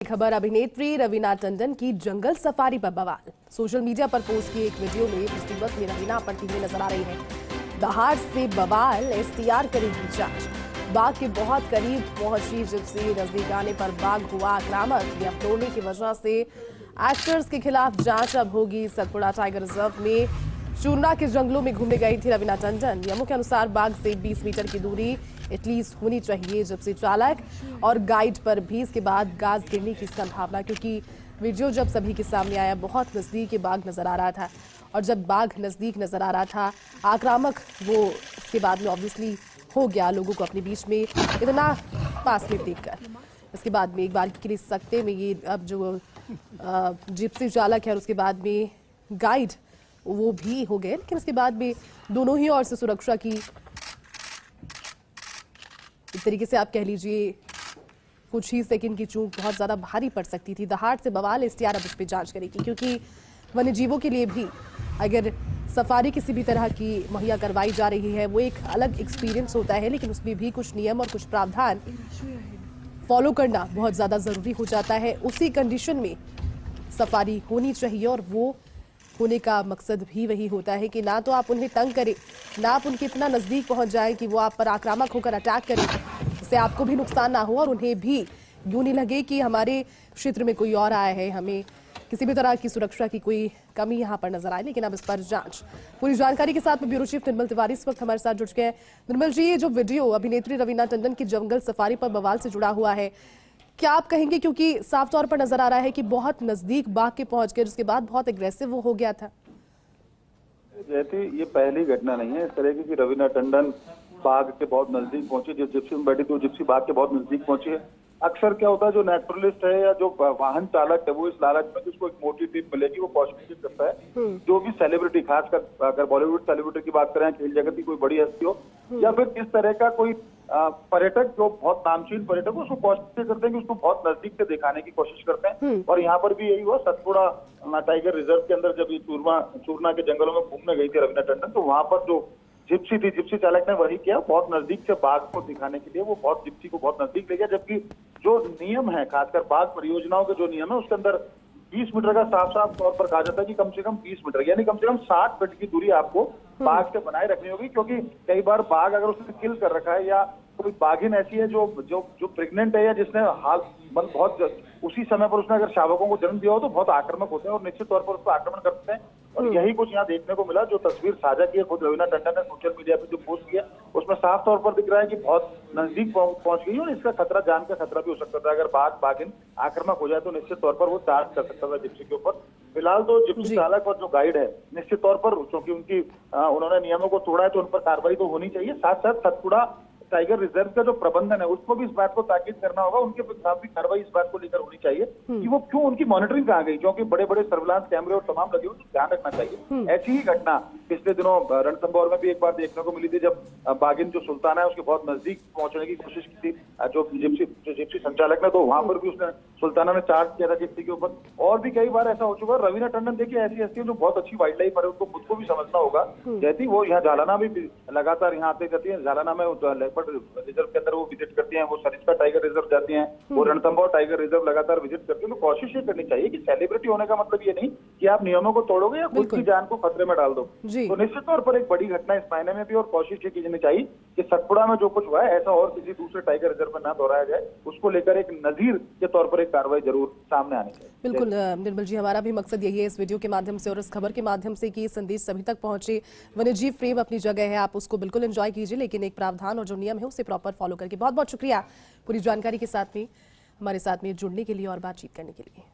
खबर अभिनेत्री रवीना टंडन की जंगल सफारी पर बवाल। सोशल मीडिया पर पोस्ट की एक वीडियो में मुसीबत में रवीना पड़ती हुई नजर आ रही है। दहाड़ से बवाल, एसटीआर करेगी जांच। बाघ के बहुत करीब पहुंची जिप्सी, नजदीक आने पर बाघ हुआ आक्रामक। यह तोड़ने की वजह से एक्टर्स के खिलाफ जांच अब होगी। सतपुड़ा टाइगर रिजर्व में चूरना के जंगलों में घूमने गई थी रवीना टंडन। नियमों के अनुसार बाघ से 20 मीटर की दूरी एटलीस्ट होनी चाहिए। जिप्सी चालक और गाइड पर भी इसके बाद गाज गिरने की संभावना, क्योंकि वीडियो जब सभी के सामने आया बहुत नजदीक बाघ नजर आ रहा था, और जब बाघ नजदीक नजर आ रहा था आक्रामक, वो उसके बाद में ऑब्वियसली हो गया लोगों को अपने बीच में इतना पास में देखकर। इसके बाद में एक बार के लिए सकते में ये अब जो जिप्सी चालक है और उसके बाद में गाइड वो भी हो गए, लेकिन इसके बाद में दोनों ही ओर से सुरक्षा की एक तरीके से आप कह लीजिए कुछ ही सेकंड की चूक बहुत ज्यादा भारी पड़ सकती थी। दहाड़ से बवाल, एसटीआर अब इस पर जांच करेगी, क्योंकि वन्य जीवों के लिए भी अगर सफारी किसी भी तरह की मुहैया करवाई जा रही है वो एक अलग एक्सपीरियंस होता है, लेकिन उसमें भी कुछ नियम और कुछ प्रावधान फॉलो करना बहुत ज्यादा जरूरी हो जाता है। उसी कंडीशन में सफारी होनी चाहिए, और वो होने का मकसद भी वही होता है कि ना तो आप उन्हें तंग करें, ना आप उनके इतना नजदीक पहुंच जाएं कि वो आप पर आक्रामक होकर अटैक करें, जिससे आपको भी नुकसान ना हो और उन्हें भी यूं नहीं लगे कि हमारे क्षेत्र में कोई और आया है, हमें किसी भी तरह की सुरक्षा की कोई कमी यहाँ पर नजर आए। लेकिन अब इस पर जांच। पूरी जानकारी के साथ ब्यूरो चीफ निर्मल तिवारी इस वक्त हमारे साथ जुड़ गए हैं। निर्मल जी, ये जो वीडियो अभिनेत्री रवीना टंडन की जंगल सफारी पर बवाल से जुड़ा हुआ है, क्या आप कहेंगे, क्योंकि साफ तौर पर नजर आ रहा है कि बहुत नजदीक बाघ के पहुंच गए, जिसके बाद बहुत एग्रेसिव वो हो गया था? जयती, ये पहली घटना नहीं है इस तरह की रवीना टंडन बाघ के बहुत नजदीक पहुंची। जो जिप्सी में बैठी थी वो जिप्सी बाघ के बहुत नजदीक पहुंची है। अक्सर क्या होता है, जो नेचुरलिस्ट है या जो वाहन चालक है वो इस लालच में जिसको एक मोटी टिप मिलेगी वो कॉस्मेटिक करता है। जो भी सेलिब्रिटी, खासकर अगर बॉलीवुड सेलिब्रिटी की बात करें, खेल जगत की कोई बड़ी हस्ती हो या फिर इस तरह का कोई पर्यटक जो बहुत नामचीन पर्यटक हो, उसको कॉस्मेटिक करते हैं कि उसको बहुत नजदीक से दिखाने की कोशिश करते हैं। और यहाँ पर भी यही हुआ। सतपुड़ा टाइगर रिजर्व के अंदर जब ये चूरना के जंगलों में घूमने गई थी रवीना टंडन, तो वहां पर जो जिप्सी थी, जिप्सी चालक ने वही किया, बहुत नजदीक से बाघ को दिखाने के लिए वो बहुत जिप्सी को बहुत नजदीक ले गया। जबकि जो नियम है, खासकर बाघ परियोजनाओं के जो नियम है, उसके अंदर 20 मीटर का साफ साफ तौर पर कहा जाता है कि कम से कम 20 मीटर यानी कम से कम 60 फीट की दूरी आपको बाघ से बनाए रखनी होगी। क्योंकि कई बार बाघ अगर उसने किल कर रखा है या कोई बाघिन ऐसी है जो प्रेग्नेंट है या जिसने हाल बहुत उसी समय पर उसने अगर शावकों को जन्म दिया हो तो बहुत आक्रामक होते हैं और निश्चित तौर पर उसको आक्रमण करते हैं। और यही कुछ यहाँ देखने को मिला। जो तस्वीर साझा की है खुद रवीना टंडन ने सोशल मीडिया पे जो पोस्ट किया, उसमें साफ तौर पर दिख रहा है कि बहुत नजदीक पहुंच गई और इसका खतरा, जान का खतरा भी हो सकता था। अगर बाघिन आक्रामक हो जाए तो निश्चित तौर पर वो चार्ज कर सकता था जिप्सी के ऊपर। फिलहाल तो जिप्सी चालक और जो गाइड है निश्चित तौर पर, क्योंकि उन्होंने नियमों को तोड़ा है तो उन पर कार्रवाई तो होनी चाहिए। साथ साथ सतपुड़ा टाइगर रिजर्व का जो प्रबंधन है उसको भी इस बात को ताकीद करना होगा, उनके खिलाफ भी कार्रवाई इस बात को लेकर होनी चाहिए कि वो क्यों, उनकी मॉनिटरिंग कहाँ गई, क्योंकि बड़े बड़े सर्विलांस कैमरे और तमाम लगे हुए, तो ध्यान रखना चाहिए। ऐसी ही घटना पिछले दिनों रणथंभौर में भी एक बार देखने को मिली थी, जब बाघिन जो सुल्ताना है उसके बहुत नजदीक पहुंचने की कोशिश की थी जो जिप्सी संचालक ने, तो वहां पर भी उसने सुल्ताना ने चार्ज किया था जिप्सी के ऊपर। और भी कई बार ऐसा हो चुका है। रवीना टंडन देखिए ऐसी हस्ती है जो बहुत अच्छी वाइल्ड लाइफ है, उनको खुद को भी समझना होगा। जैसी वो यहाँ झालाना भी लगातार यहाँ आते जाती है, झालाना में लेपर्ड रिजर्व के अंदर वो विजिट करती हैं, वो सरिस्का टाइगर रिजर्व जाती हैं, वो रणथंभौर टाइगर रिजर्व लगातार विजिट करती हैं। तो कोशिश ये करनी चाहिए कि सेलिब्रिटी होने का मतलब ये नहीं कि आप नियमों को तोड़ोगे या खुद की जान को खतरे में डाल दो। तो निश्चित तौर पर एक बड़ी घटना इस मायने में भी, और कोशिश ये की जानी चाहिए कि सतपुड़ा में जो कुछ हुआ है ऐसा और किसी दूसरे टाइगर रिजर्व में ना दोहराया जाए। उसको लेकर एक नजीर के तौर पर एक कार्रवाई जरूर सामने आनी चाहिए। बिल्कुल निर्मल जी, हमारा भी मकसद यही है इस वीडियो के माध्यम से और इस खबर के माध्यम से कि संदेश सभी तक पहुंचे। वन्यजीव प्रेम अपनी जगह है, आप उसको बिल्कुल एंजॉय कीजिए, लेकिन एक प्रावधान और जो नियम है उसे प्रॉपर फॉलो करके। बहुत बहुत शुक्रिया पूरी जानकारी के साथ में हमारे साथ में जुड़ने के लिए और बातचीत करने के लिए।